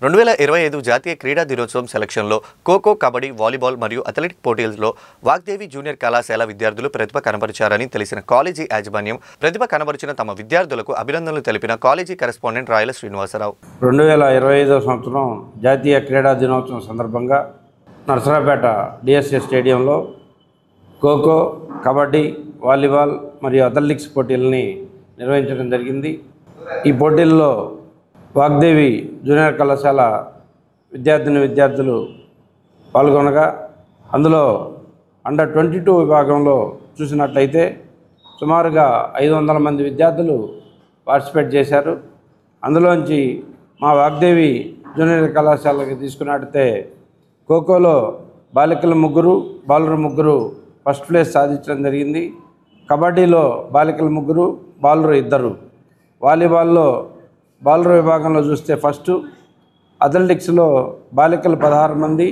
2025 జాతీయ క్రీడా దినోత్సవం సెలక్షన్లో ఖోఖో, కబడ్డీ, వాలీబాల్ మరియు అథ్లెటిక్ పోటీల్లో వాగ్దేవి జూనియర్ కళాశాల విద్యార్థులు ప్రతిభ కనబరిచారని తెలిసిన కాలేజీ యాజమాన్యం ప్రతిభ కనబరిచిన తమ విద్యార్థులకు అభినందనలు తెలిపిన కాలేజీ కరెస్పాండెంట్ రాయల శ్రీనివాసరావు. 2025 సంవత్సరం జాతీయ క్రీడా దినోత్సవం సందర్భంగా నర్సరావుపేట డిఎస్ఏ స్టేడియంలో ఖోఖో, కబడ్డీ, వాలీబాల్ మరియు అథ్లెటిక్స్ పోటీలని నిర్వహించడం జరిగింది. ఈ పోటీల్లో వాగ్దేవి జూనియర్ కళాశాల విద్యార్థులు పాల్గొనగా అందులో అండర్ 22 విభాగంలో చూసినట్లయితే సుమారుగా 500 మంది విద్యార్థులు పార్టిసిపేట్ చేశారు. అందులోంచి మా వాగ్దేవి జూనియర్ కళాశాలకి తీసుకున్నట్లయితే ఖోఖోలో బాలికలు 3, బాలురు 3 ఫస్ట్ ప్లేస్ సాధించడం జరిగింది. కబడ్డీలో బాలికలు 3, బాలురు 2, వాలీబాల్లో బాలుర విభాగంలో చూస్తే ఫస్ట్, అథ్లెటిక్స్లో బాలికలు 16 మంది,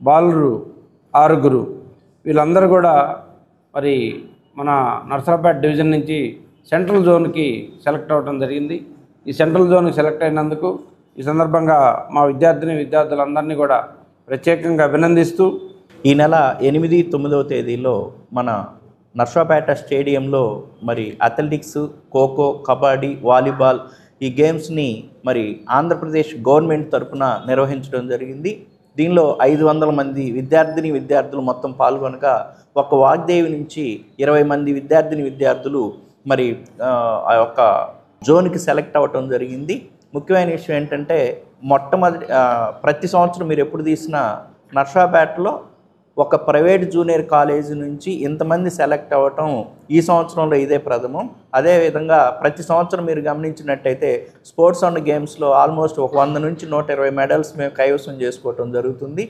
బాలురు 6. వీళ్ళందరూ కూడా మరి మన నర్సరావుపేట డివిజన్ నుంచి సెంట్రల్ జోన్కి సెలెక్ట్ అవ్వడం జరిగింది. ఈ సెంట్రల్ జోన్కి సెలెక్ట్ అయినందుకు ఈ సందర్భంగా మా విద్యార్థులందరినీ కూడా ప్రత్యేకంగా అభినందిస్తూ ఈ నెల 8, 9వ తేదీలో మన నర్సరావుపేట స్టేడియంలో మరి అథ్లెటిక్స్, ఖోఖో, కబడ్డీ, వాలీబాల్ ఈ గేమ్స్ని మరి ఆంధ్రప్రదేశ్ గవర్నమెంట్ తరఫున నిర్వహించడం జరిగింది. దీనిలో 500 మంది విద్యార్థులు మొత్తం పాల్గొనగా ఒక వాగ్దేవి నుంచి 20 మంది విద్యార్థులు మరి ఆ యొక్క జోన్కి సెలెక్ట్ అవ్వటం జరిగింది. ముఖ్యమైన విషయం ఏంటంటే ప్రతి సంవత్సరం మీరు ఎప్పుడు తీసినా నర్సరావుపేటలో ఒక ప్రైవేట్ జూనియర్ కాలేజీ నుంచి ఇంతమంది సెలెక్ట్ అవ్వటం ఈ సంవత్సరంలో ఇదే ప్రథమం. అదేవిధంగా ప్రతి సంవత్సరం మీరు గమనించినట్టయితే స్పోర్ట్స్ అండ్ గేమ్స్లో ఆల్మోస్ట్ ఒక 100 నుంచి 120 మెడల్స్ మేము కైవసం చేసుకోవటం జరుగుతుంది.